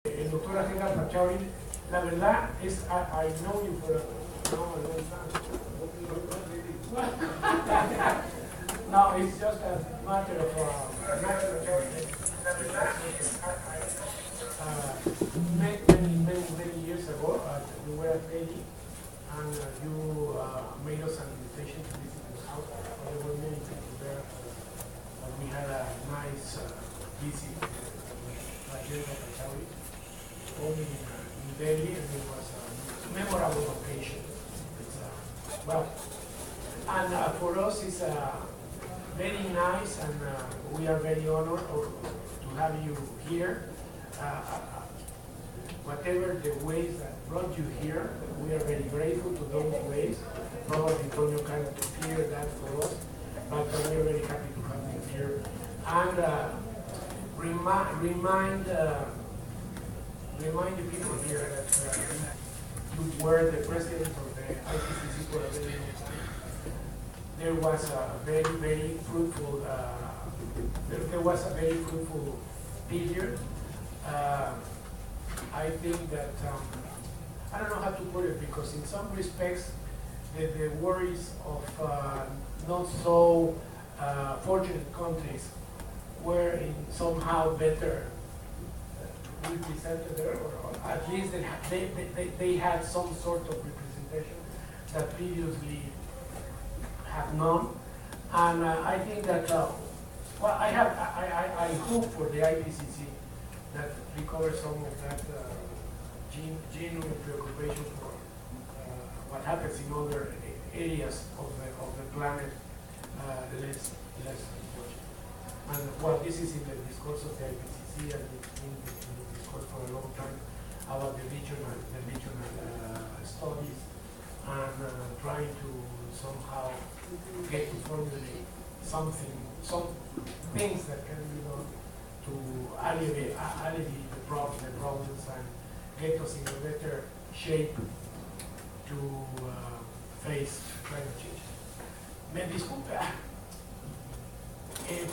El doctor Agenda Pachauri, la verdad es, I know you for a long time. No, it's just a matter of natural choice. La verdad es, many years ago, we were at Haiti, and you made us an invitation to visit the house. There were many people there, and we had a nice visit with Agenda Pachauri. Only in Delhi, and it was a memorable occasion. It's, well, and for us it's very nice, and we are very honored to have you here. Whatever the ways that brought you here, we are very grateful to those ways. Probably Antonio cannot hear that for us, but we are very happy to have you here. And remind the people here that you were the president of the IPCC for a very long time. There was a very fruitful period. I think that I don't know how to put it, because in some respects the worries of not so fortunate countries were in somehow better represented there, or at least they had some sort of representation that previously had none. And I think that well, I hope for the IPCC that recovers some of that genuine preoccupation for what happens in other areas of the planet, less unfortunate. And well, this is in the discourse of the IPCC, and it's been in the discourse for a long time about the regional studies, and trying to somehow get to formulate some things that can be done to alleviate the problems and get us in a better shape to face climate change. Me disculpe,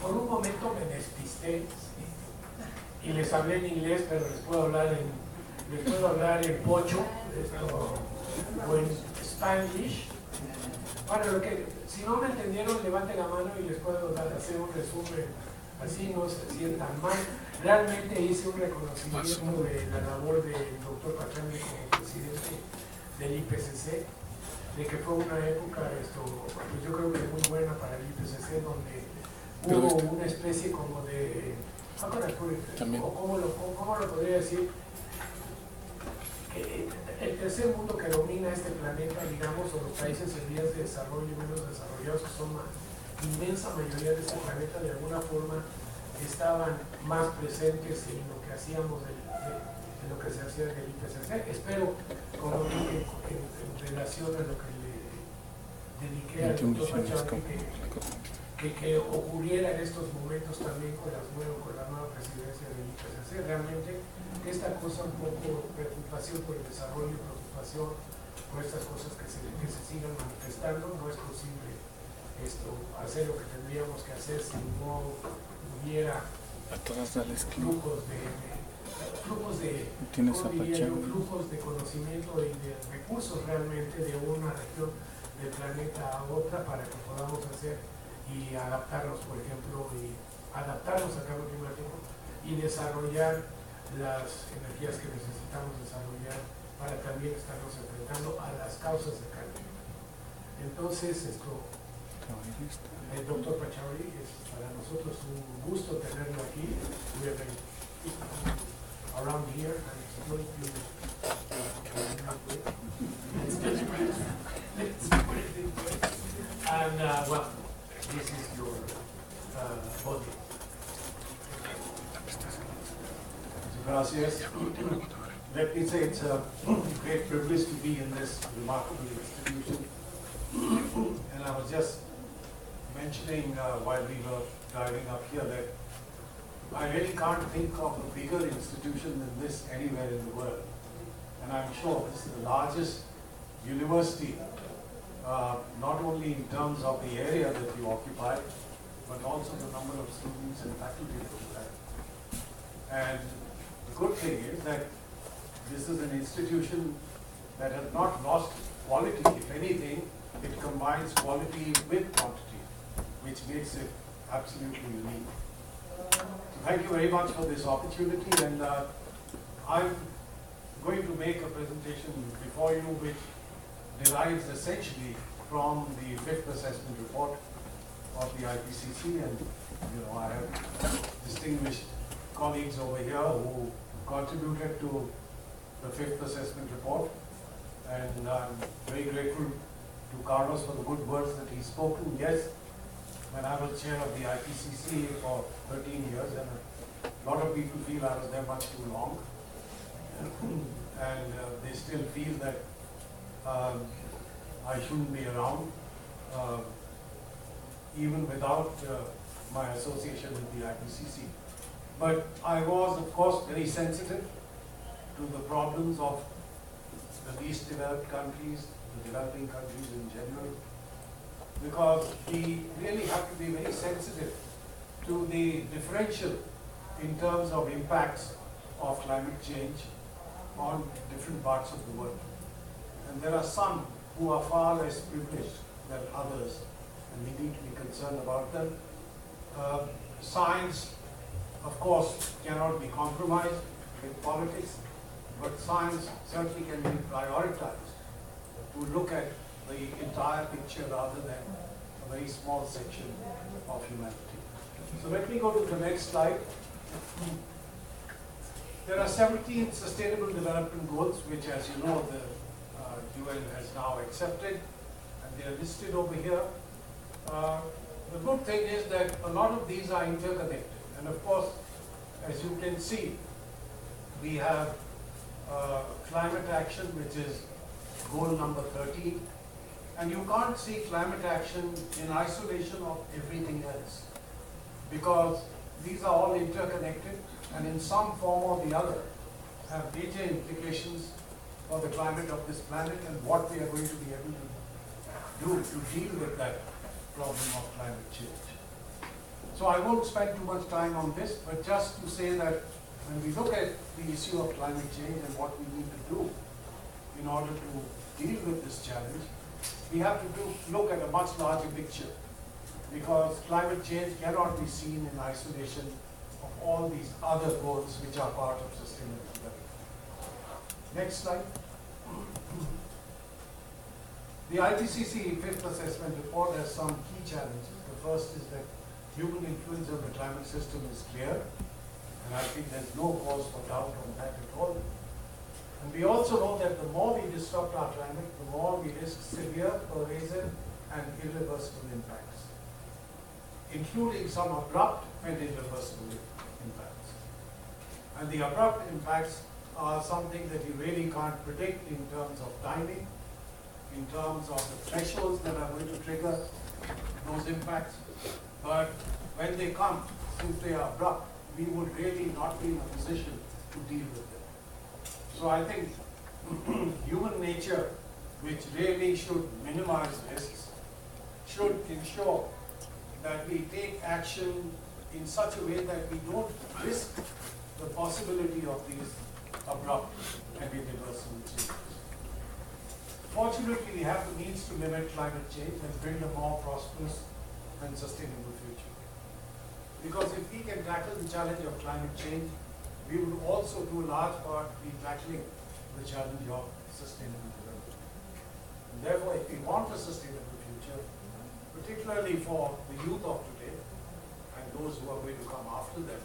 por un momento me despisté y les hablé en inglés, pero les puedo hablar en pocho, o en Spanglish. Bueno, si no me entendieron, levanten la mano y les puedo hacer un resumen, así no se sientan mal. Realmente hice un reconocimiento de la labor del doctor Pachauri como presidente del IPCC, de que fue una época, pues yo creo que muy buena para el IPCC, donde hubo una especie como de, o cómo lo podría decir, el tercer mundo que domina este planeta, digamos, o los países en vías de desarrollo y menos desarrollados, que son la inmensa mayoría de este planeta, de alguna forma estaban más presentes en lo que hacíamos, en lo que se hacía en el IPCC. Espero, como dije, en relación a lo que le dediqué al doctor Pachauri, que ocurriera en estos momentos también con la nueva presidencia del IPCC. Realmente esta cosa, un poco preocupación por el desarrollo, preocupación por estas cosas que se sigan manifestando. No es posible hacer lo que tendríamos que hacer si no hubiera flujos de conocimiento y de recursos realmente de una región del planeta a otra, para que podamos hacer y adaptarnos, por ejemplo, adaptarnos al cambio climático y desarrollar las energías que necesitamos desarrollar para también estarnos enfrentando a las causas del cambio. Entonces, el doctor Pachauri, es para nosotros un gusto tenerlo aquí. We are very around here, and it's going to and well, this is your body. Gracias. Let me say it's a great privilege to be in this remarkable institution. And I was just mentioning while we were driving up here that I really can't think of a bigger institution than this anywhere in the world. And I'm sure this is the largest university, not only in terms of the area that you occupy, but also the number of students and faculty that you have. And the good thing is that this is an institution that has not lost quality. If anything, it combines quality with quantity, which makes it absolutely unique. So thank you very much for this opportunity, and I'm going to make a presentation before you which derives essentially from the fifth assessment report of the IPCC, and I have distinguished colleagues over here who contributed to the fifth assessment report, and I'm very grateful to Carlos for the good words that he's spoken. Yes, when I was chair of the IPCC for 13 years, and a lot of people feel I was there much too long, and they still feel that I shouldn't be around, even without my association with the IPCC. But I was, of course, very sensitive to the problems of the least developed countries, the developing countries in general, because we really have to be very sensitive to the differential in terms of impacts of climate change on different parts of the world. And there are some who are far less privileged than others, and we need to be concerned about them. Science, of course, cannot be compromised with politics, but science certainly can be prioritized to look at the entire picture rather than a very small section of humanity. So let me go to the next slide. There are 17 Sustainable Development Goals, which, as you know, the UN has now accepted, and they are listed over here. The good thing is that a lot of these are interconnected, and of course, as you can see, we have climate action, which is goal number 13, and you can't see climate action in isolation of everything else, because these are all interconnected and in some form or the other have major implications for the climate of this planet and what we are going to be able to do to deal with that problem of climate change. So I won't spend too much time on this, but just to say that when we look at the issue of climate change and what we need to do in order to deal with this challenge, we have to look at a much larger picture, because climate change cannot be seen in isolation of all these other goals which are part of sustainable development. Next slide. The IPCC fifth assessment report has some key challenges. The first is that human influence on the climate system is clear, and I think there's no cause for doubt on that at all. And we also know that the more we disrupt our climate, the more we risk severe, pervasive, and irreversible impacts, including some abrupt and irreversible impacts. And the abrupt impacts are something that you really can't predict in terms of timing, in terms of the thresholds that are going to trigger those impacts. But when they come, since they are abrupt, we would really not be in a position to deal with them. So I think human nature, which really should minimize risks, should ensure that we take action in such a way that we don't risk the possibility of these abrupt and irreversible changes. Fortunately, we have the means to limit climate change and build a more prosperous and sustainable future. Because if we can tackle the challenge of climate change, we would also, to a large part, be tackling the challenge of sustainable development. And therefore, if we want a sustainable future, particularly for the youth of today and those who are going to come after them,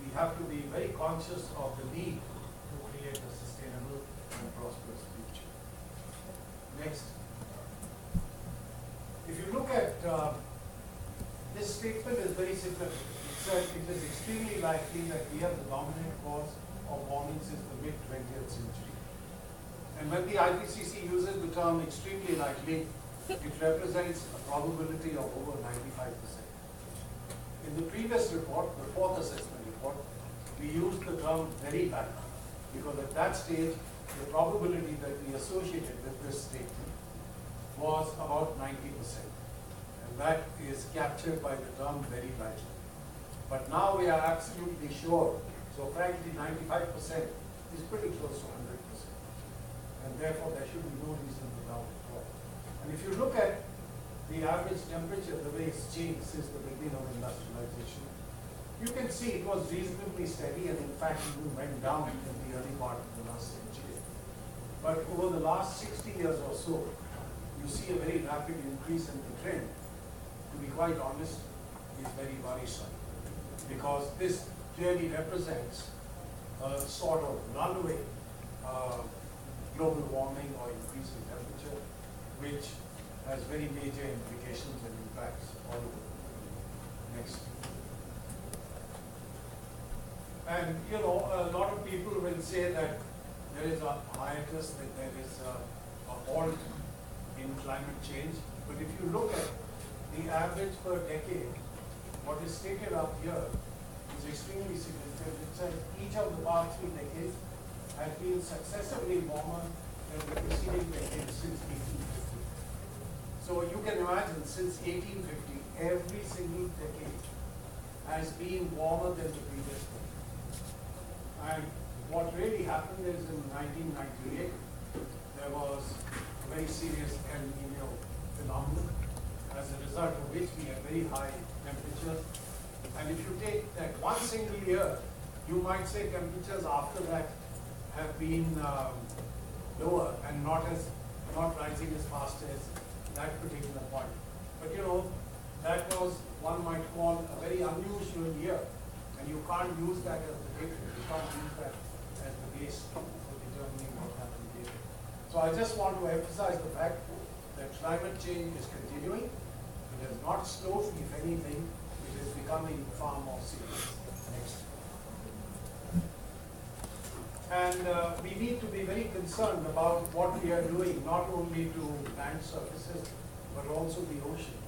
we have to be very conscious of the need to create a sustainable and prosperous future. Next. If you look at this statement, is very significant. It says it is extremely likely that we are the dominant cause of warming since the mid-20th century. And when the IPCC uses the term extremely likely, it represents a probability of over 95%. In the previous report, the fourth assessment report, we used the term very likely, because at that stage, the probability that we associated with this statement was about 90%. And that is captured by the term very likely. But now we are absolutely sure So frankly, 95% is pretty close to 100%. And therefore, there should be no reason to doubt at all. And if you look at the average temperature, the way it's changed since the beginning of industrialization, you can see it was reasonably steady, and in fact even went down in the early part of the last century. But over the last 60 years or so, you see a very rapid increase in the trend. To be quite honest, is very worrisome, because this clearly represents a sort of runaway global warming or increase in temperature, which has very major implications and impacts all over. Next. And you know, a lot of people will say that there is a hiatus, that there is a halt in climate change. But if you look at the average per decade, what is stated up here is extremely significant. It says each of the past 3 decades has been successively warmer than the preceding decade since 1850. So you can imagine, since 1850, every single decade has been warmer than the previous decade. And what really happened is in 1998, there was a very serious El Nino phenomenon, as a result of which we had very high temperatures. And if you take that one single year, you might say temperatures after that have been lower and not rising as fast as that particular point. But you know, that was, one might call, a very unusual year, and you can't use that as the data. You can't use that as the base for determining what happened later. So I just want to emphasize the fact that climate change is continuing. It has not slowed. If anything, it is becoming far more serious. Next. And we need to be very concerned about what we are doing, not only to land surfaces, but also the ocean.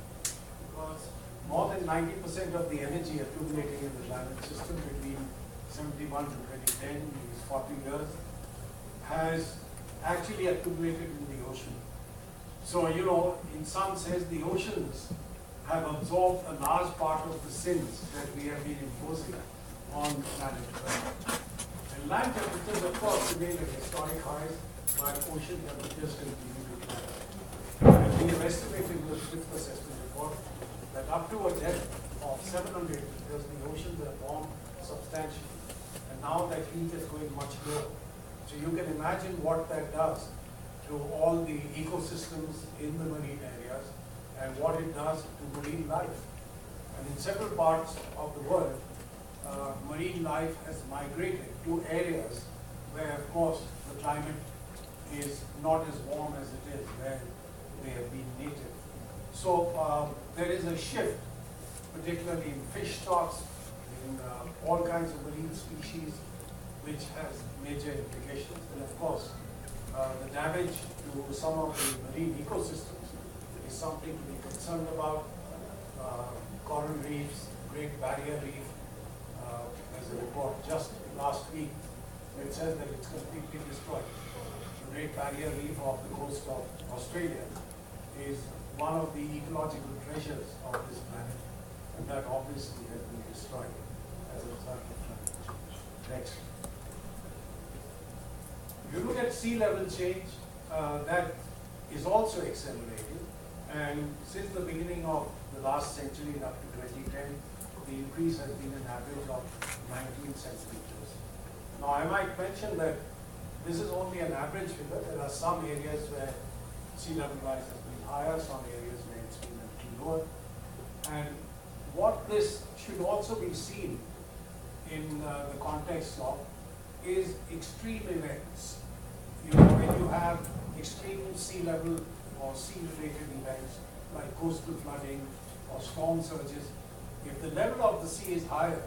Because more than 90% of the energy accumulating in the climate system between 71 to 2010, these 40 years, has actually accumulated in the ocean. So, you know, in some sense, the oceans have absorbed a large part of the sins that we have been imposing on planet Earth. And land temperatures, of course, remain at historic highs, while ocean temperatures continue to climb. And we have estimated in the fifth assessment report that up to a depth of 700 meters, the oceans have warmed substantially. And now that heat is going much lower. So you can imagine what that does to all the ecosystems in the marine areas and what it does to marine life. And in several parts of the world, marine life has migrated to areas where, of course, the climate is not as warm as it is where they have been native. So there is a shift, particularly in fish stocks, in all kinds of marine species, which has major implications. And of course, the damage to some of the marine ecosystems is something to be concerned about. Coral reefs, Great Barrier Reef, as a report just last week, it says that it's completely destroyed. The Great Barrier Reef off the coast of Australia is one of the ecological treasures of this planet, and that obviously has been destroyed as a result of climate change. Next. If you look at sea level change, that is also accelerating, and since the beginning of the last century up to 2010, the increase has been an average of 19 centimeters. Now I might mention that this is only an average figure. There are some areas where sea level rise has been higher, some areas where it's been a little lower. And what this should also be seen in the context of is extreme events. You know, when you have extreme sea level or sea related events like coastal flooding or storm surges, if the level of the sea is higher,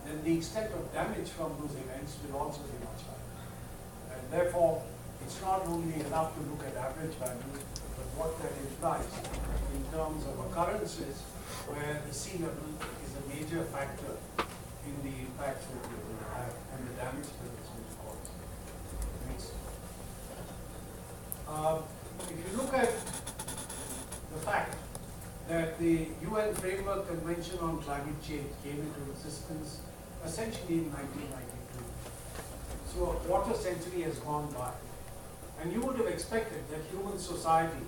then the extent of damage from those events will also be much higher. And therefore, it's not only enough to look at average values, but what that implies in terms of occurrences where the sea level is a major factor in the impacts that we will have and the damage that it's going to cause. Next. If you look at the fact that the UN Framework Convention on Climate Change came into existence essentially in 1992. So a quarter century has gone by. And you would have expected that human society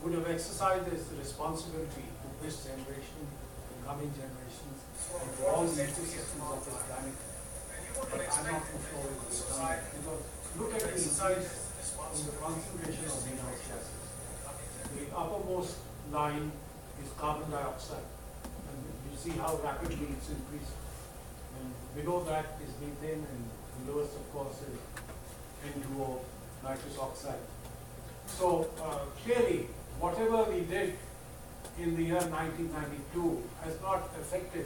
would have exercised its responsibility to this generation and coming generations and to all the ecosystems of this planet. But I'm not too sure it was done. Because look at the increase in the concentration of greenhouse gases. The uppermost line is carbon dioxide. And you see how rapidly it's increasing. And below that is methane, and the lowest, of course, is N2O, nitrous oxide. So clearly, whatever we did in the year 1992 has not affected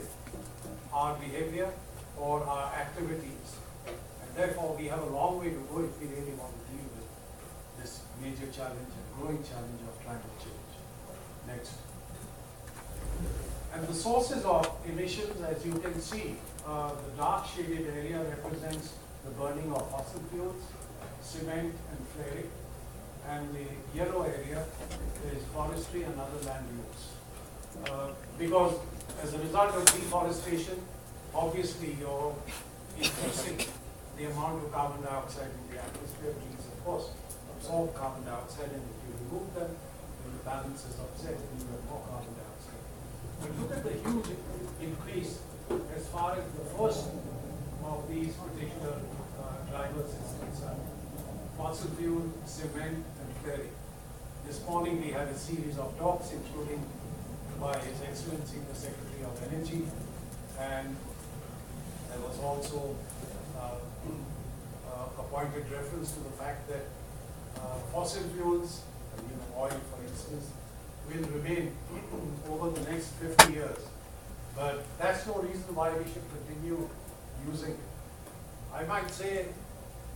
our behavior or our activities. And therefore, we have a long way to go if we really want to deal with this major challenge and growing challenge of climate change. Next. And the sources of emissions, as you can see, the dark shaded area represents the burning of fossil fuels, cement and flaring, and the yellow area is forestry and other land use. Because as a result of deforestation, obviously you're increasing the amount of carbon dioxide in the atmosphere. These, of course, absorb carbon dioxide, and if you remove them, then the balance is upset and you have more carbon dioxide. But look at the huge increase as far as the first of these particular drivers is concerned. Fossil fuel, cement, and flaring. This morning we had a series of talks, including by His Excellency the Secretary of Energy, and there was also a pointed reference to the fact that fossil fuels, oil for instance, will remain over the next 50 years. But that's no reason why we should continue using it. I might say,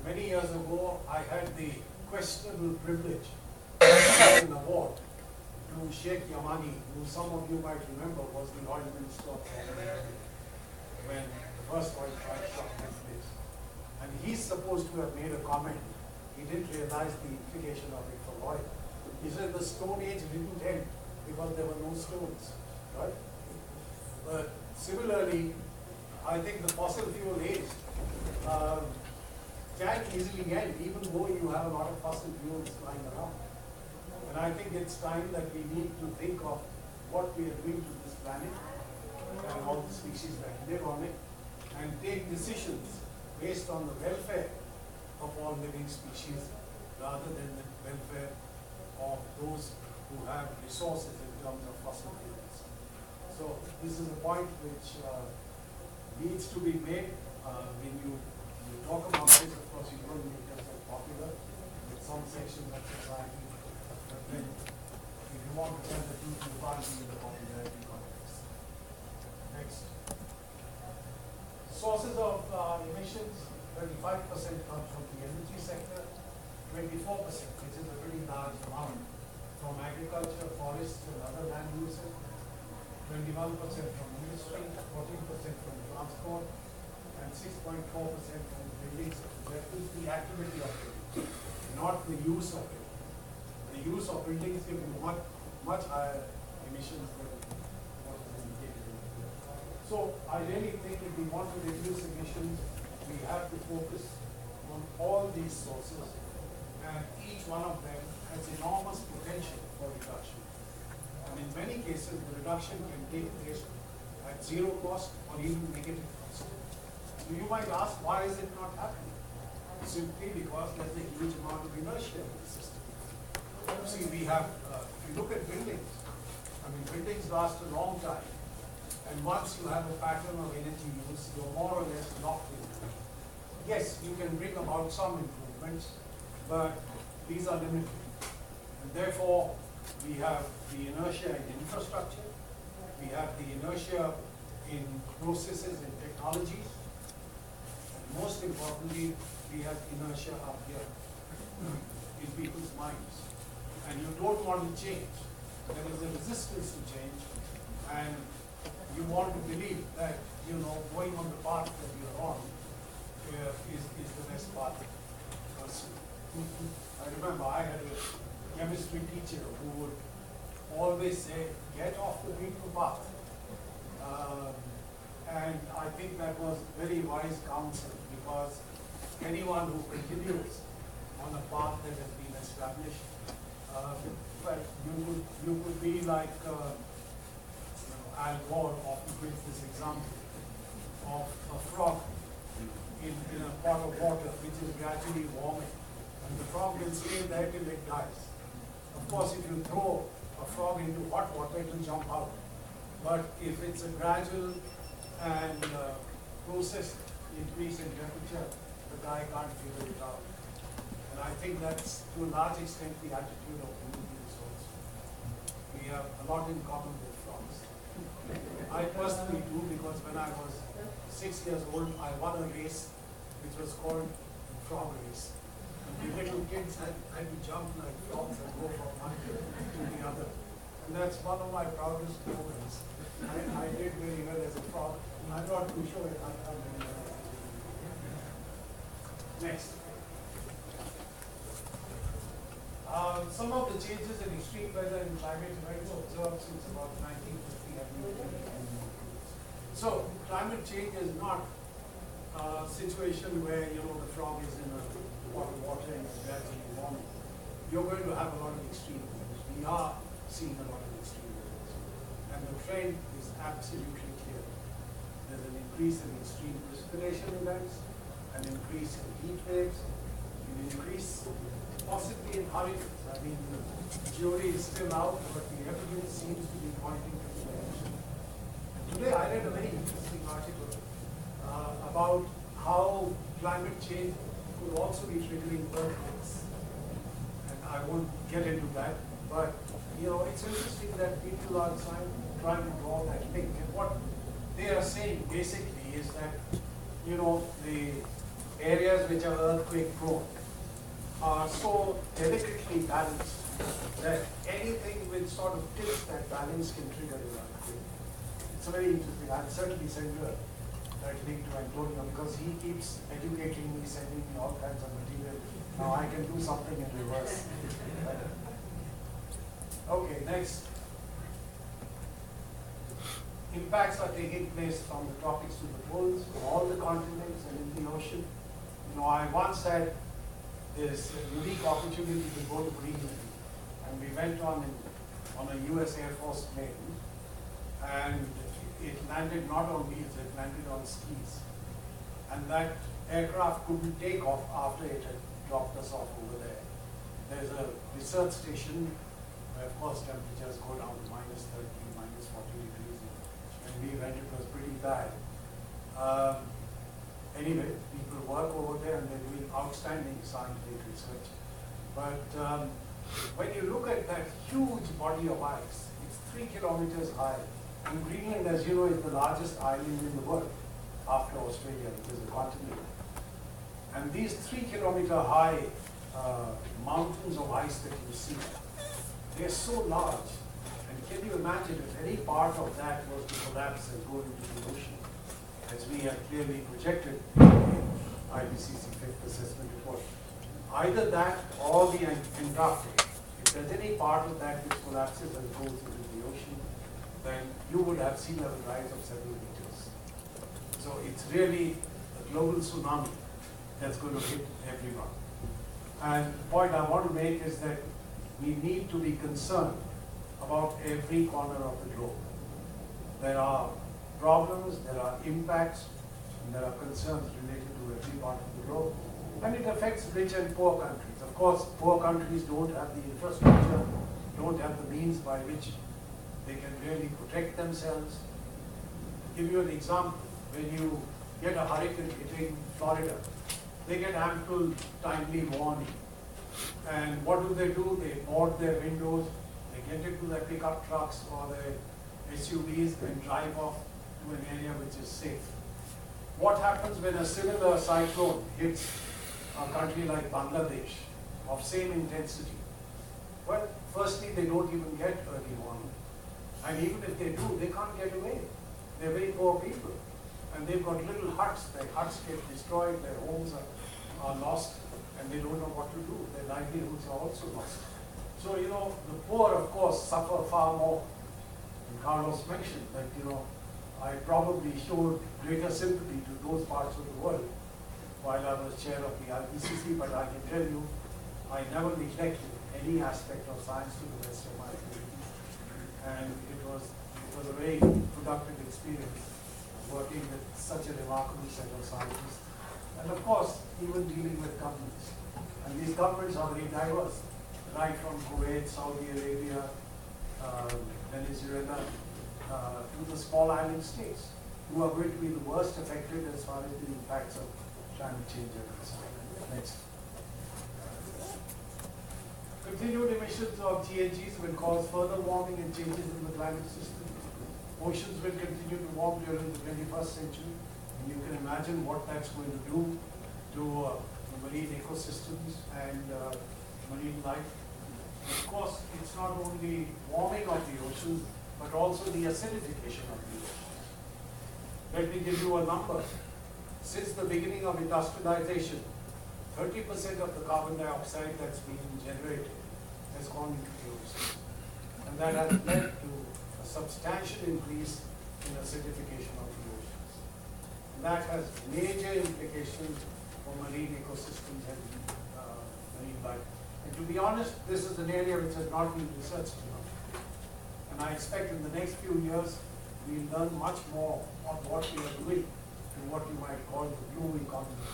many years ago, I had the questionable privilege of an award to Sheikh Yamani, who some of you might remember was the oil minister of Canada when the first oil price shock took place. And he's supposed to have made a comment. He didn't realize the implication of it for oil. He said the Stone Age didn't end because there were no stones, right? But similarly, I think the fossil fuel age can easily end, even though you have a lot of fossil fuels lying around. And I think it's time that we need to think of what we are doing to this planet and all the species that live on it, and take decisions based on the welfare of all living species rather than the welfare of those who have resources in terms of fossil fuels. So this is a point which needs to be made. When you talk about this, of course, you don't make it as popular with some sections of society. But then, if you want to tell the truth, you can't be in the popularity context. Next. Sources of emissions, 35% come from the energy sector, 24%, which is a pretty large amount, from agriculture, forests, and other land uses, 21% from industry, 14% from transport, and 6.4% from buildings. That is the activity of buildings, not the use of it. The use of buildings give you much higher emissions than what is indicated in here. So I really think if we want to reduce emissions, we have to focus on all these sources, and each one of them has enormous potential for reduction. And in many cases, the reduction can take place at zero cost or even negative cost. So you might ask, why is it not happening? Simply because there's a huge amount of inertia in the system. See, we have, if you look at buildings, I mean, buildings last a long time. And once you have a pattern of energy use, you're more or less locked in. Yes, you can bring about some improvements, but these are limited. And therefore, we have the inertia in infrastructure, we have the inertia in processes and technologies, and most importantly, we have inertia up here in people's minds. And you don't want to change. There is a resistance to change, and you want to believe that, going on the path that you're on is the best path. I remember I had a chemistry teacher who would always say, get off the beaten path. And I think that was very wise counsel, because anyone who continues on a path that has been established. Well, you could be like Al Gore often brings this example of a frog in a pot of water which is gradually warming, and the frog will stay there till it dies. Of course, if you throw a frog into hot water, it will jump out. But if it's a gradual and process increase in temperature, the guy can't figure it out. And I think that's to a large extent the attitude of human beings also. We have a lot in common with frogs. I personally do, because when I was 6 years old, I won a race which was called the frog race. And the little kids had to jump like frogs and go from one to the other. And that's one of my proudest moments. I did very well as a frog. I'm not too sure if I did well. Next. Some of the changes in extreme weather and climate events observed since about 1950 have been very. So, climate change is not a situation where, the frog is in a pot of water and it's gradually warming. You're going to have a lot of extreme events. We are seeing a lot of extreme events. And the trend is absolutely clear. There's an increase in extreme precipitation events, an increase in heat waves, an increase possibly in hurricanes. I mean, the jury is still out, but the evidence seems to be pointing to the direction. Today I read a very interesting article about how climate change could also be triggering earthquakes. And I won't get into that, but it's interesting that people are trying to draw that link. And what they are saying basically is that, the areas which are earthquake prone are so delicately balanced that anything which sort of tips that balance can trigger an earthquake. It's very interesting. I'll certainly send you that link to Antonio, because he keeps educating me, sending me all kinds of material. Now I can do something in reverse. Okay, next. Impacts are taking place from the tropics to the poles, from all the continents and in the ocean. I once had this unique opportunity to go to Greenland, and we went on a US Air Force plane, and it landed not on wheels, it landed on skis. And that aircraft couldn't take off after it had dropped us off over there. There's a research station where, of course, temperatures go down to -30, -40 degrees. When we went, it was pretty bad. Anyway, people work over there and they're doing outstanding scientific research. But when you look at that huge body of ice, it's 3 kilometers high. And Greenland, as you know, is the largest island in the world after Australia, which is a continent. And these 3 kilometer high mountains of ice that you see, they're so large. And can you imagine if any part of that was to collapse and go into the ocean, as we have clearly projected in the IPCC Fifth Assessment Report? Either that or the Antarctic. If there's any part of that which collapses and goes into the ocean, then you would have sea level rise of several meters. So it's really a global tsunami that's going to hit everyone. And the point I want to make is that we need to be concerned about every corner of the globe. There are problems, there are impacts, and there are concerns related to every part of the globe. And it affects rich and poor countries. Of course, poor countries don't have the infrastructure, don't have the means by which they can really protect themselves. To give you an example, when you get a hurricane hitting Florida, they get ample timely warning. And what do? They board their windows, they get into their pickup trucks or their SUVs and drive off to an area which is safe. What happens when a similar cyclone hits a country like Bangladesh of same intensity? Well, firstly, they don't even get early warning. And even if they do, they can't get away. They're very poor people. And they've got little huts. Their huts get destroyed, their homes are lost, and they don't know what to do. Their livelihoods are also lost. So, the poor, of course, suffer far more. And Carlos mentioned that, I probably showed greater sympathy to those parts of the world while I was chair of the IPCC, but I can tell you, I never neglected any aspect of science to the best of my ability. And it was a very productive experience working with such a remarkable set of scientists. And of course, even dealing with governments. And these governments are very diverse, right from Kuwait, Saudi Arabia, Venezuela, to the small island states, who are going to be the worst affected as far as the impacts of climate change are concerned. Next. Continued emissions of GHGs will cause further warming and changes in the climate system. Oceans will continue to warm during the 21st century, and you can imagine what that's going to do to the marine ecosystems and marine life. Of course, it's not only warming of the oceans, but also the acidification of the oceans. Let me give you a number. Since the beginning of industrialization, 30% of the carbon dioxide that's been generated has gone into the oceans. And that has led to a substantial increase in acidification of the oceans. And that has major implications for marine ecosystems and marine life. And to be honest, this is an area which has not been researched enough. And I expect in the next few years, we'll learn much more on what we are doing in what you might call the blue economy.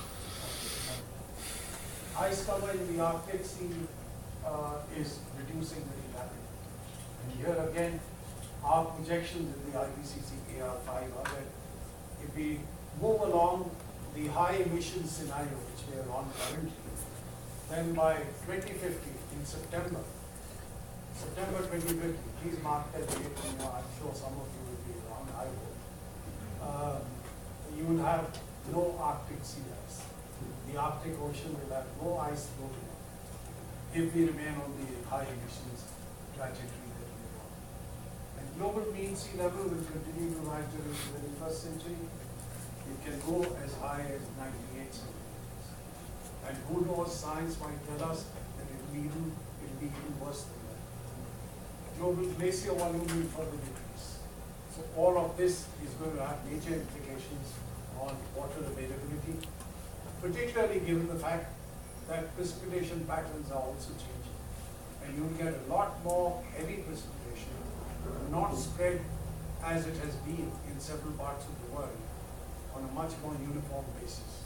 Ice cover in the Arctic Sea is reducing very rapidly. And here again, our projections in the IPCC AR5 are that if we move along the high emission scenario which we are on currently, then by 2050, in September 2050, please mark that date, I'm sure some of you will be around, I hope. You will have no Arctic sea ice. The Arctic Ocean will have no ice floating on it if we remain on the high emissions trajectory that we are on. And global mean sea level will continue to rise during the 21st century. It can go as high as 98 centimeters. And who knows, science might tell us that it will be even worse than that. Global glacier volume will further decrease. So all of this is going to have major implications on water availability, particularly given the fact that precipitation patterns are also changing. And you'll get a lot more heavy precipitation, not spread as it has been in several parts of the world on a much more uniform basis.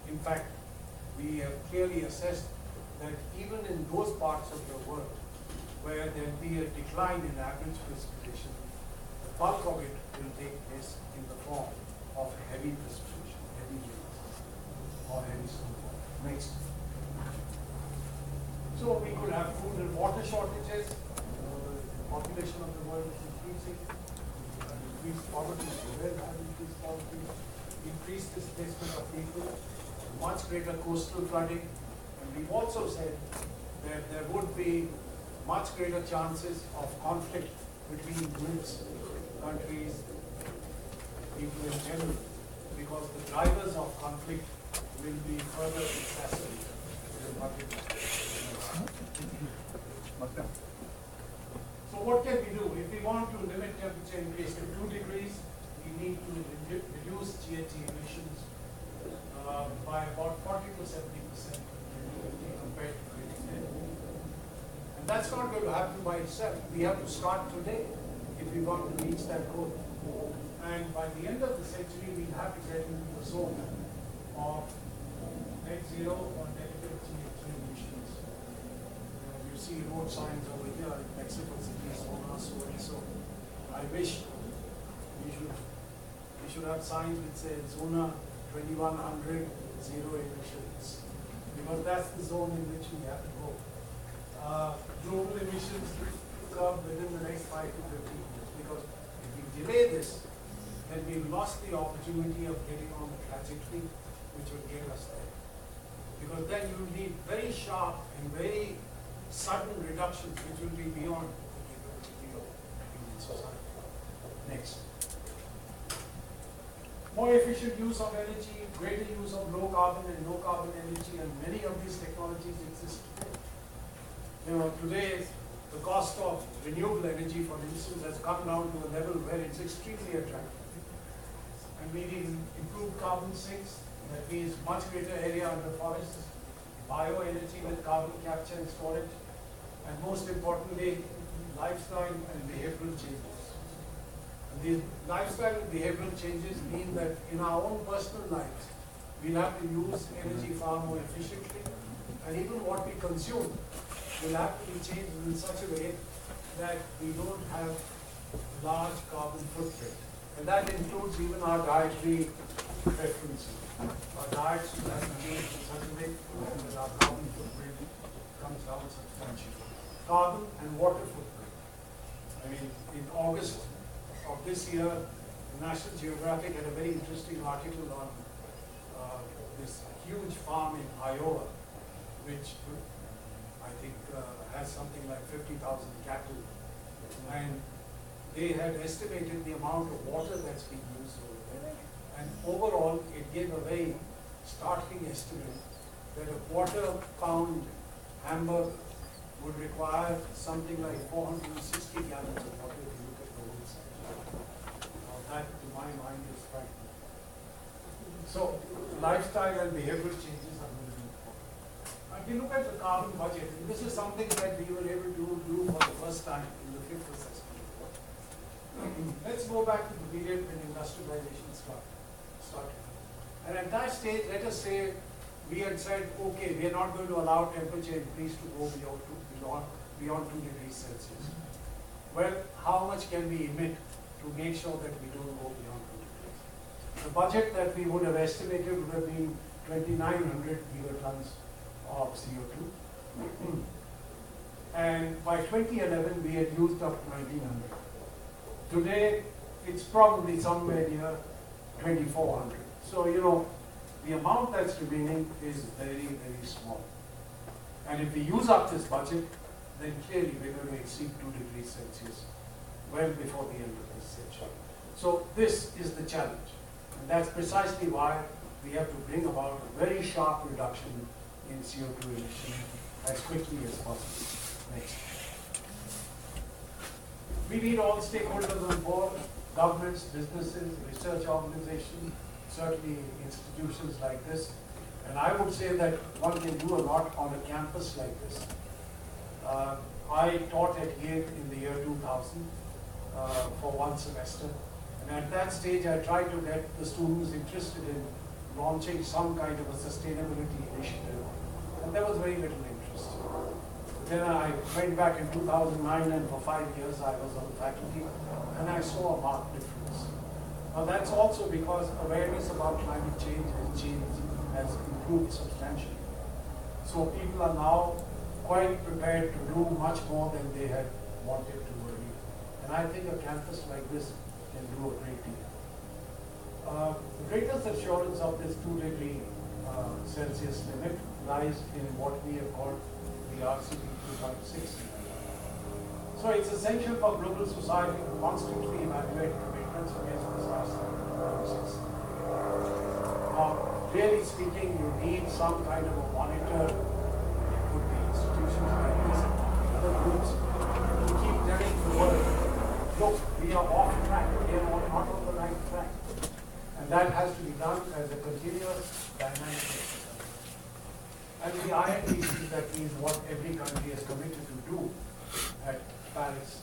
In fact, we have clearly assessed that even in those parts of the world where there will be a decline in average precipitation, the bulk of it will take place in the form of heavy precipitation, heavy rains, or heavy snowfall. Next. So we could have food and water shortages. The population of the world is increasing. Increased poverty, we will have increased poverty, increased displacement of people, much greater coastal flooding. And we've also said that there would be much greater chances of conflict between groups, countries, people in general, because the drivers of conflict will be further exacerbated. So what can we do? If we want to limit temperature increase to 2 degrees, we need to reduce GHG emissions by about 40 to 70% compared to 2010. And that's not going to happen by itself. We have to start today if we want to reach that goal. And by the end of the century, we'll have to get into a zone of net zero or negative GHG emissions. You see road signs over here in Mexico City, so and so. I wish we should have signs which say Zona 2100 zero emissions, because that's the zone in which we have to go. Global emissions curve within the next 5 to 15 years, because if we delay this, then we've lost the opportunity of getting on the trajectory which will get us there. Because then you will need very sharp and very sudden reductions which will be beyond the capability of human society. Next. More efficient use of energy, greater use of low carbon and no carbon energy, and many of these technologies exist today. Today the cost of renewable energy, for instance, has come down to a level where it's extremely attractive. And we need improved carbon sinks, That means much greater area under forests, bioenergy with carbon capture and storage, and most importantly, lifestyle and behavioral changes. And these lifestyle and behavioral changes mean that in our own personal lives, we'll have to use energy far more efficiently, and even what we consume will have to be changed in such a way that we don't have large carbon footprint. And that includes even our dietary preferences. Our diets will have to change in such a way that our carbon footprint comes down substantially. Carbon and water footprint. I mean, in August of this year, National Geographic had a very interesting article on this huge farm in Iowa, which I think has something like 50,000 cattle. And they had estimated the amount of water that's being used over there. And overall, it gave a very startling estimate that a quarter-pound hamburger would require something like 460 gallons of water if you look at the whole size. Now that, to my mind, is frightening. So, lifestyle and behavioral changes are going to be important. If you look at the carbon budget, and this is something that we were able to do for the first time in the fifth assessment report. Let's go back to the period when industrialization started. And at that stage, let us say we had said, okay, we are not going to allow temperature increase to go beyond 2 degrees Celsius. Well, how much can we emit to make sure that we don't go beyond 2 degrees? The budget that we would have estimated would have been 2,900 gigatons of CO2. And by 2011, we had used up 1,900. Today, it's probably somewhere near 2,400. So, you know, the amount that's remaining is very, very small. And if we use up this budget, then clearly we're going to exceed 2 degrees Celsius well before the end of this century. So this is the challenge. And that's precisely why we have to bring about a very sharp reduction in CO2 emission as quickly as possible. Next. We need all stakeholders on board, governments, businesses, research organizations, certainly institutions like this. And I would say that one can do a lot on a campus like this. I taught at Yale in the year 2000 for one semester. And at that stage, I tried to get the students interested in launching some kind of a sustainability initiative. And there was very little interest. Then I went back in 2009, and for 5 years I was on the faculty, and I saw a marked difference. Now that's also because awareness about climate change has improved substantially. So people are now quite prepared to do much more than they had wanted to earlier. And I think a campus like this can do a great deal. The greatest assurance of this 2 degree Celsius limit lies in what we have called the RCP 2.6. So it's essential for global society to constantly evaluate commitments against this RCP 2.6. Now, really speaking, you need some kind of a monitor. It could be institutions like this and other groups to keep telling the world, look, we are off track, we are not on the right track. And that has to be done as a continuous dynamic exercise. And the INDC, that means what every country is committed to do at Paris,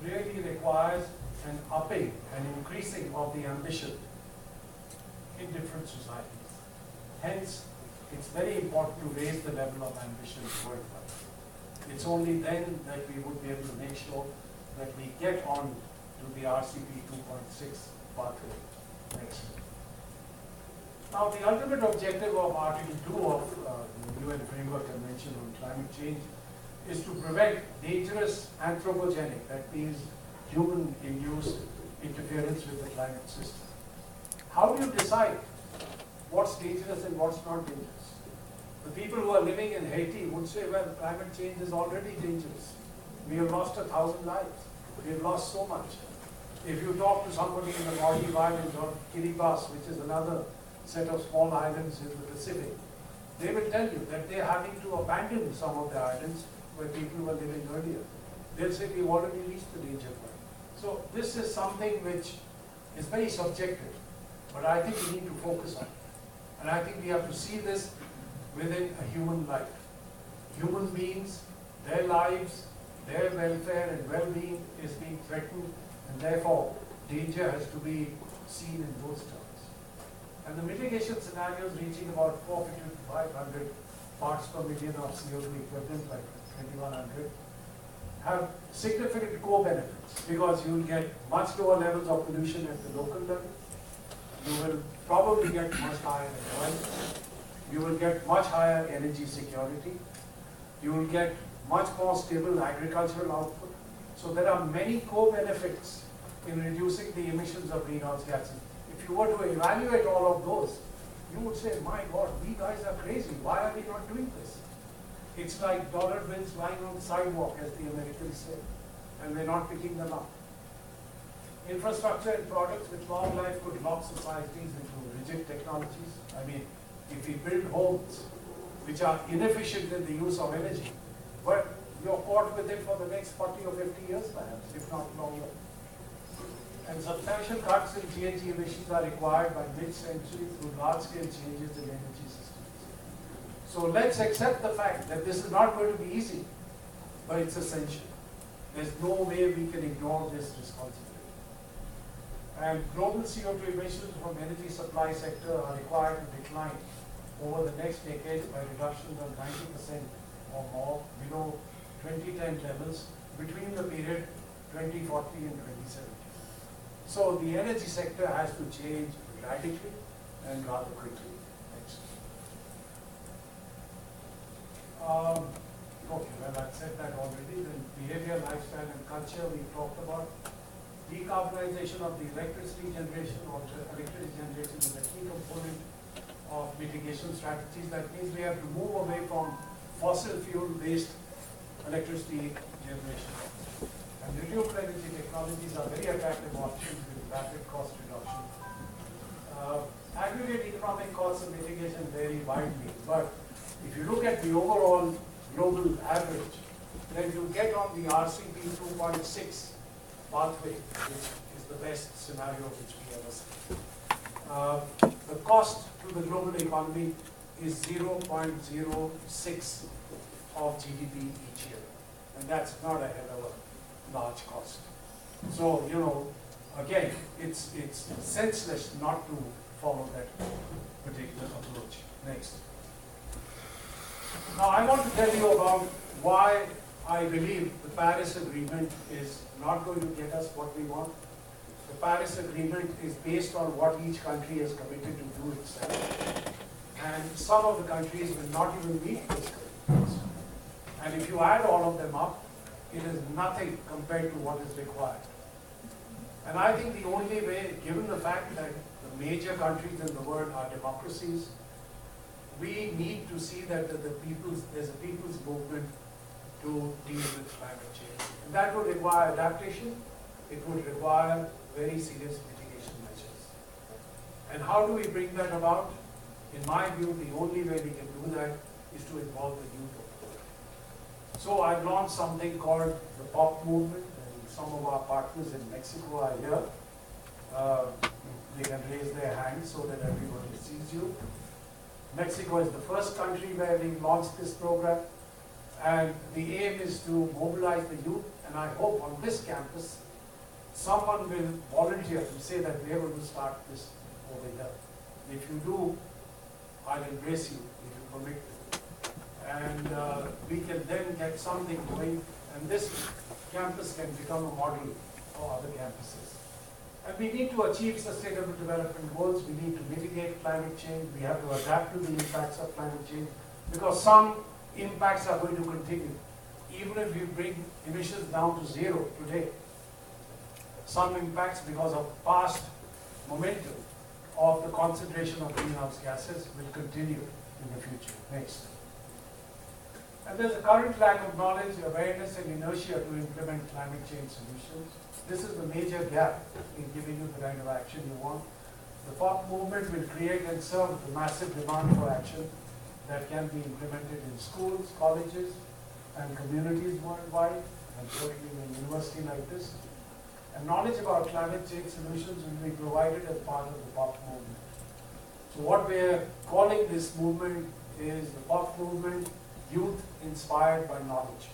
really requires an upping and increasing of the ambition in different societies. Hence, it's very important to raise the level of ambition worldwide. It's only then that we would be able to make sure that we get on to the RCP 2.6 pathway next. Now, the ultimate objective of Article 2 of the UN Framework Convention on Climate Change is to prevent dangerous anthropogenic, that means human-induced interference with the climate system. How do you decide what's dangerous and what's not dangerous? The people who are living in Haiti would say, well, climate change is already dangerous. We have lost 1,000 lives. We have lost so much. If you talk to somebody in the Maldives Islands or Kiribati, which is another set of small islands in the Pacific, they will tell you that they are having to abandon some of the islands where people were living earlier. They'll say we've already reached the danger point. So this is something which is very subjective. but I think we need to focus on it. And I think we have to see this within a human life. Human beings, their lives, their welfare and well-being is being threatened, and therefore danger has to be seen in those terms. And the mitigation scenarios reaching about 450 to 500 parts per million of CO2 equivalent by 2100 have significant co-benefits, because you will get much lower levels of pollution at the local level. You will probably get much higher employment. You will get much higher energy security. You will get much more stable agricultural output. So there are many co-benefits in reducing the emissions of greenhouse gases. If you were to evaluate all of those, you would say, my God, we guys are crazy. Why are we not doing this? It's like dollar bills lying on the sidewalk, as the Americans say, and we're not picking them up. Infrastructure and products with long life could lock societies into rigid technologies. I mean, if we build homes which are inefficient in the use of energy, well, you're caught with it for the next 40 or 50 years perhaps, if not longer. And substantial cuts in GHG emissions are required by mid-century through large-scale changes in energy systems. So let's accept the fact that this is not going to be easy, but it's essential. There's no way we can ignore this responsibility. And global CO2 emissions from energy supply sector are required to decline over the next decade by reductions of 90% or more below 2010 levels between the period 2040 and 2070. So the energy sector has to change radically and rather quickly. Next. Okay, well, I've said that already. Then behavior, lifestyle, and culture we talked about. Decarbonization of the electricity generation, or electricity generation is a key component of mitigation strategies. That means we have to move away from fossil fuel-based electricity generation. And renewable energy technologies are very attractive options with rapid cost reduction. Aggregate economic costs of mitigation vary widely, but if you look at the overall global average, then you get on the RCP 2.6 pathway, which is the best scenario which we ever see. The cost to the global economy is 0.06 of GDP each year, and that's not a hell of a large cost. So, you know, again, it's senseless not to follow that particular approach. Next. Now, I want to tell you about why I believe the Paris Agreement is not going to get us what we want. The Paris Agreement is based on what each country is committed to do itself. And some of the countries will not even meet those commitments. And if you add all of them up, it is nothing compared to what is required. And I think the only way, given the fact that the major countries in the world are democracies, we need to see that there's a people's movement to deal with climate change. And that would require adaptation. It would require very serious mitigation measures. And how do we bring that about? In my view, the only way we can do that is to involve the youth of the world. So I've launched something called the POP movement, and some of our partners in Mexico are here. They can raise their hands so that everybody sees you. Mexico is the first country where we launched this program, and the aim is to mobilize the youth, and I hope on this campus someone will volunteer to say that we are going to start this over here. If you do, I'll embrace you if you permit me. And we can then get something going, and this campus can become a model for other campuses. And we need to achieve sustainable development goals. We need to mitigate climate change. We have to adapt to the impacts of climate change, because some impacts are going to continue. Even if we bring emissions down to zero today, some impacts, because of past momentum of the concentration of greenhouse gases, will continue in the future. Next. And there's a current lack of knowledge, awareness, and inertia to implement climate change solutions. This is the major gap in giving you the kind of action you want. The POP movement will create and serve the massive demand for action that can be implemented in schools, colleges, and communities worldwide, and certainly in a university like this. And knowledge about climate change solutions will be provided as part of the POP movement. So what we are calling this movement is the POP movement, Youth Inspired by Knowledge.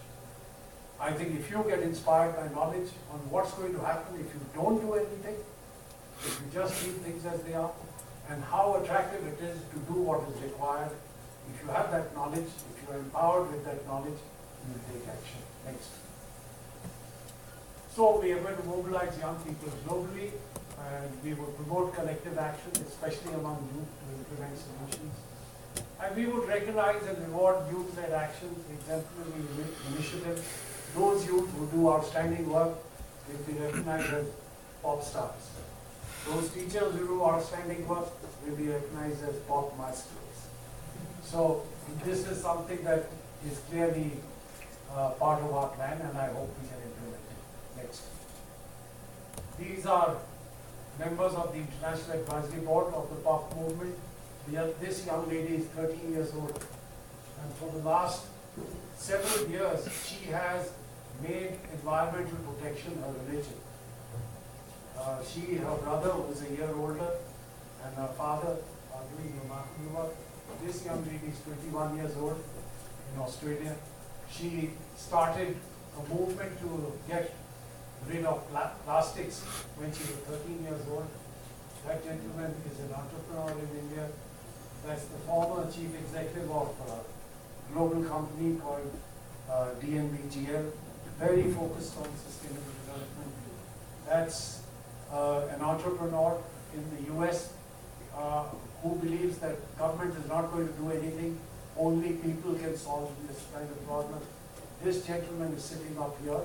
I think if you get inspired by knowledge on what's going to happen if you don't do anything, if you just leave things as they are, and how attractive it is to do what is required, if you have that knowledge, if you are empowered with that knowledge, you will take action. Next. So we are going to mobilize young people globally, and we will promote collective action, especially among youth, to implement solutions. And we would recognize and reward youth-led actions, exemplary initiatives. Those youth who do outstanding work will be recognized as pop stars. Those teachers who do outstanding work will be recognized as pop maestros. So this is something that is clearly part of our plan, and I hope we can implement it. Next. These are members of the International Advisory Board of the POP movement. This young lady is 13 years old, and for the last several years, she has made environmental protection her religion. Her brother was a year older, and her father are doing remarkable work. This young lady is 21 years old in Australia. She started a movement to get rid of plastics when she was 13 years old. That gentleman is an entrepreneur in India. That's the former chief executive of a global company called DNVGL, very focused on sustainable development. That's an entrepreneur in the US who believes that government is not going to do anything, only people can solve this kind of problem. This gentleman is sitting up here,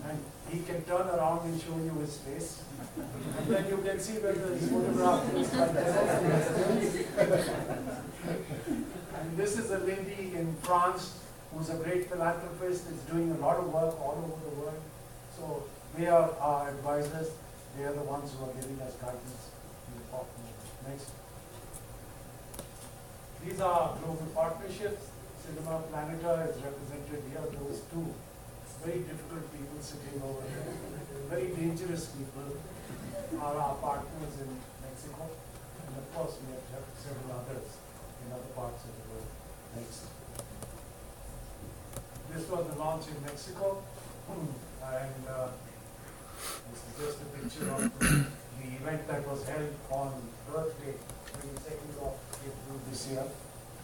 and he can turn around and show you his face. And then you can see whether his photograph is And this is a lady in France who's a great philanthropist, is doing a lot of work all over the world. So they are our advisors. They are the ones who are giving us guidance in the POP movement. Next. These are global partnerships. Cinema Planeta is represented here. Those two very difficult people sitting over there, very dangerous people, are our partners in Mexico. And of course, we have several others in other parts of the world. Next. This was the launch in Mexico, and this is just a picture of the event that was held on Earth Day, 22nd of April this year.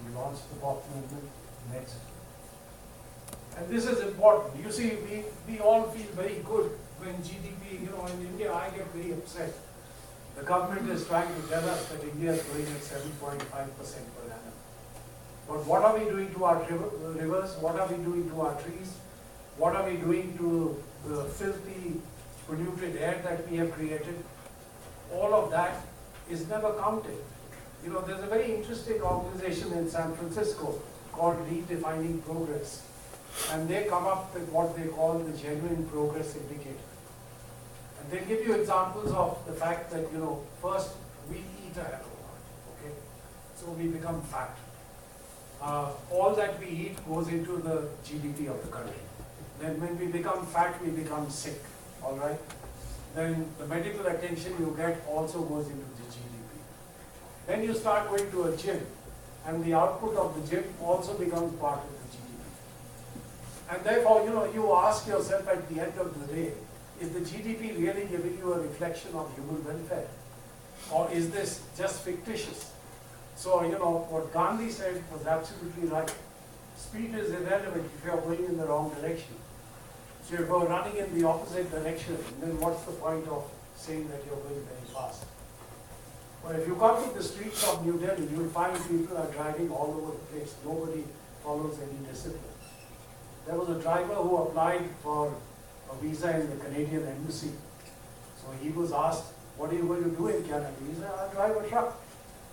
We launched the POP movement. Next. And this is important. You see, we all feel very good when GDP, in India I get very upset. The government is trying to tell us that India is growing at 7.5% per annum. But what are we doing to our rivers? What are we doing to our trees? What are we doing to the filthy, polluted air that we have created? All of that is never counted. There's a very interesting organization in San Francisco called Redefining Progress. And they come up with what they call the genuine progress indicator. And they give you examples of the fact that, first we eat a hell of a lot, okay? So we become fat. All that we eat goes into the GDP of the country. Then when we become fat, we become sick, all right? Then the medical attention you get also goes into the GDP. Then you start going to a gym, and the output of the gym also becomes part of the GDP. And therefore, you ask yourself at the end of the day, is the GDP really giving you a reflection of human welfare? Or is this just fictitious? So, what Gandhi said was absolutely right. Speed is irrelevant if you are going in the wrong direction. So if you're running in the opposite direction, then what's the point of saying that you're going very fast? But if you come to the streets of New Delhi, you'll find people are driving all over the place. Nobody follows any discipline. There was a driver who applied for a visa in the Canadian embassy. So he was asked, what are you going to do in Canada? He said, I'll drive a truck.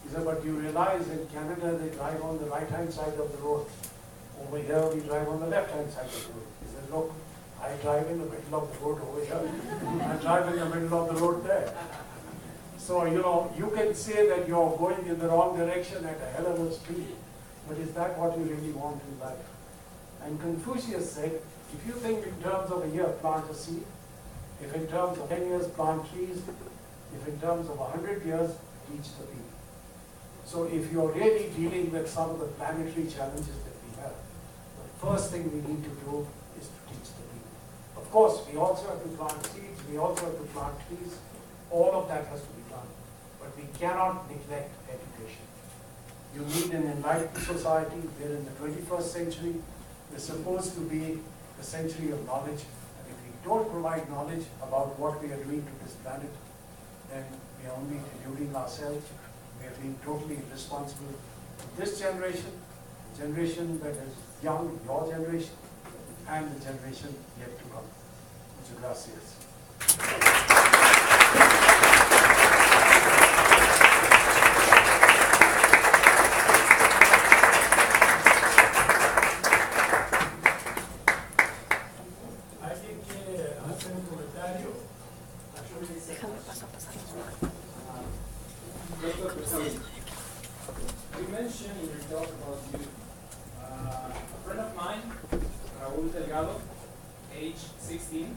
He said, but you realize in Canada they drive on the right-hand side of the road. Over here we drive on the left-hand side of the road. He said, look, I drive in the middle of the road over here. I drive in the middle of the road there. So, you can say that you're going in the wrong direction at a hell of a speed, but is that what you really want in life? And Confucius said, if you think in terms of a year, plant a seed. If in terms of 10 years, plant trees. If in terms of 100 years, teach the people. So if you're really dealing with some of the planetary challenges that we have, the first thing we need to do is to teach the people. Of course, we also have to plant seeds, we also have to plant trees. All of that has to be done. But we cannot neglect education. You need an enlightened society. We're in the 21st century. We're supposed to be the century of knowledge. And if we don't provide knowledge about what we are doing to this planet, then we are only deluding ourselves. We are being totally irresponsible. This generation, the generation that is young, your generation, and the generation yet to come. Muchas gracias. You mentioned in your talk about you, a friend of mine, Raúl Delgado, age 16,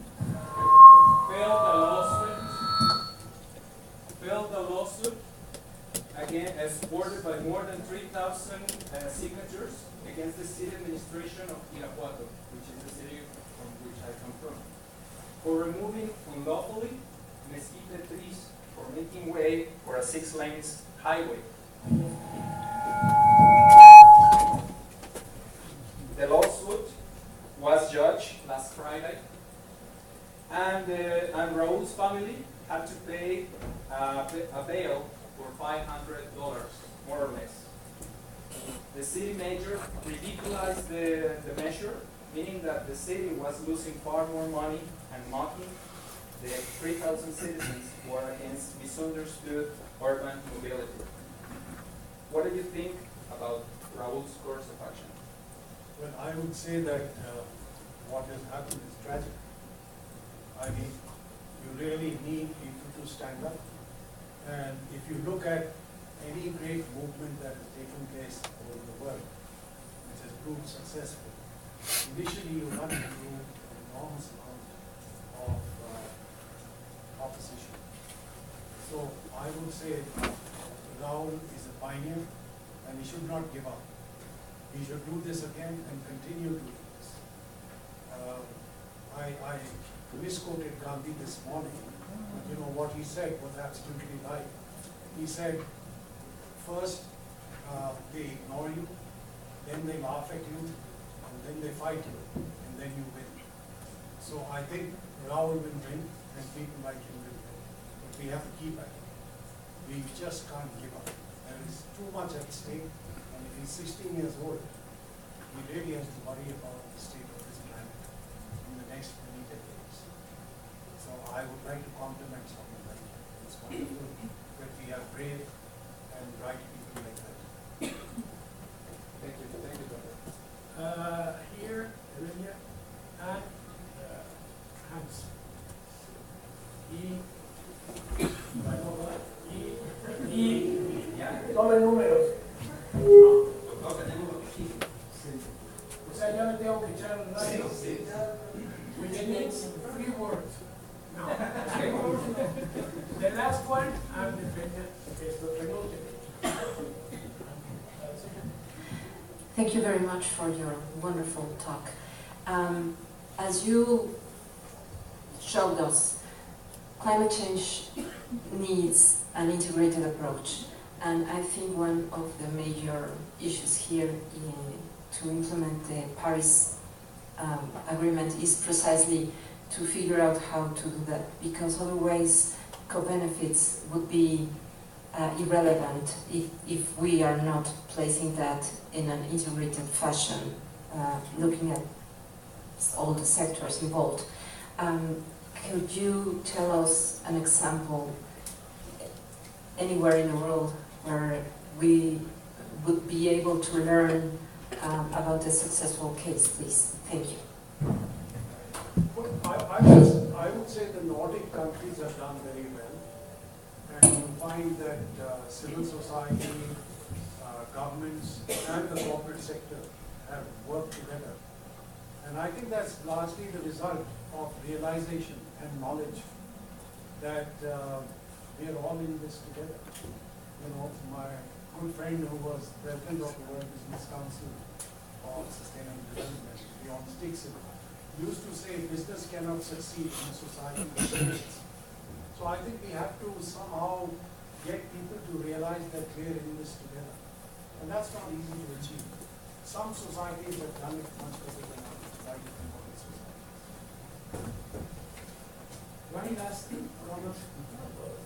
filed a lawsuit again, supported by more than 3,000 signatures against the city administration of Irapuato, which is the city from which I come from, for removing unlawfully mesquite trees for making way for a 6-lane highway. The lawsuit was judged last Friday, and Raúl's family had to pay a bail for $500, more or less. The city major ridiculized the measure, meaning that the city was losing far more money and mocking the 3,000 citizens who are against misunderstood urban mobility. What do you think about Raúl's course of action? Well, I would say that what has happened is tragic. I mean, you really need people to stand up. And if you look at any great movement that has taken place over the world, which has proved successful, initially you run into an enormous amount of opposition. So I would say Raúl is a pioneer, and he should not give up. He should do this again and continue to do this. I misquoted Gandhi this morning, but you know what he said was absolutely right. He said, first they ignore you, then they laugh at you, and then they fight you, and then you win. So I think Raúl will win, and people like him will win. But we have to keep at it. We just can't give up. There is too much at stake, and if he's 16 years old, he really has to worry about the state of this planet in the next many decades. So I would like to compliment someone like him. It's wonderful that we have brave and bright people like that. Thank you, brother. Here, Emilia, and Hans. Tome números. O sea, ya me tengo que echar un rayo. Which means 3 words. No. The last one, and the penultimate. Thank you very much for your wonderful talk. As you showed us, climate change needs an integrated approach. And I think one of the major issues here to implement the Paris Agreement is precisely to figure out how to do that, because otherwise co-benefits would be irrelevant if we are not placing that in an integrated fashion, looking at all the sectors involved. Could you tell us an example anywhere in the world where we would be able to learn about a successful case, please? Thank you. Well, I would say the Nordic countries have done very well. And you find that civil society, governments, and the corporate sector have worked together And I think that's largely the result of realization and knowledge that we are all in this together. You know, my good friend who was president of the World Business Council on Sustainable Development, Beyond Dixon, used to say business cannot succeed in a society that fails. So I think we have to somehow get people to realize that we're in this together. And that's not easy to achieve. Some societies have done it much better than others, like in modern societies. One last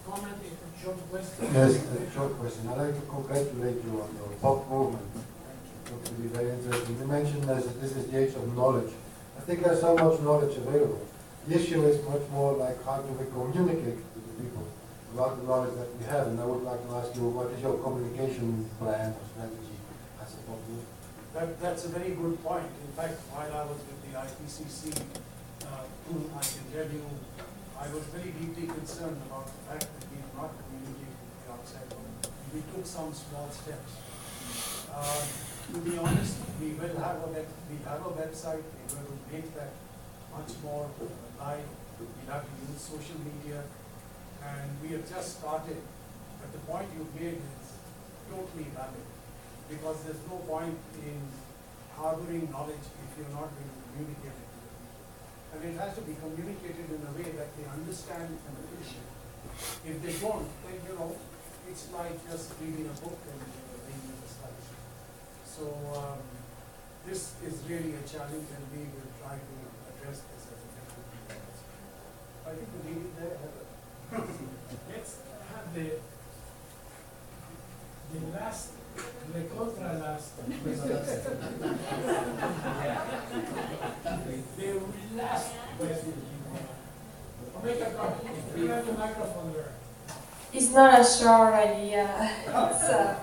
comment, a short question. Yes, a short question. I'd like to congratulate you on your pop movement. It looks to be very interesting. You mentioned that this is the age of knowledge. I think there's so much knowledge available. The issue is much more like how do we communicate to the people about the knowledge that we have. And I would like to ask you, what is your communication plan or strategy as a pop movement? That's a very good point. In fact, while I was with the IPCC, I can tell you, I was very deeply concerned about the fact that we are not communicating with the outside world. We took some small steps. To be honest, we will have a website. We're going to make that much more live. We'll have to use social media, and we have just started. But the point you made is totally valid, because there's no point in harboring knowledge if you're not going to communicate it to the people. And it has to be communicated in a way that they understand and appreciate. If they don't, then it's like just reading a book and reading a study. So this is really a challenge, and we will try to address this as effectively as possible. I think we leave it there. Let's have the last, the contra last. The last question. Make a comment. You have the microphone there. It's not a short idea. It's a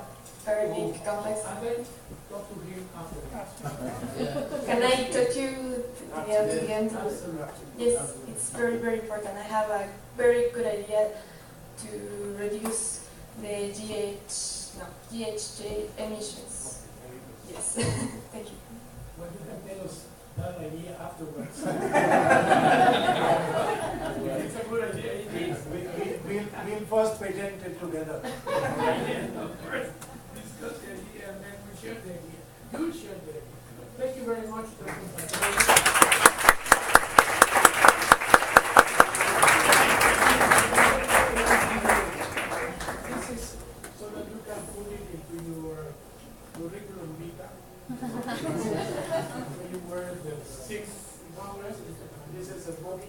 very big, complex. And then talk to him afterwards. Can I touch you at the end? Absolutely. Yes, it's very, very important. I have a very good idea to reduce the GHG emissions. Yes, thank you. Well, you can tell us that idea afterwards. It's a good idea. It is. We'll first patent it together. First discuss the idea and then we share the idea. You share the idea. Thank you very much, Dr. Pachauri. This is so that you can put it into your curriculum vitae. When you were the 6th Congress, this is a book.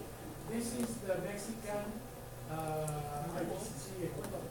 This is the Mexican IPCC equivalent.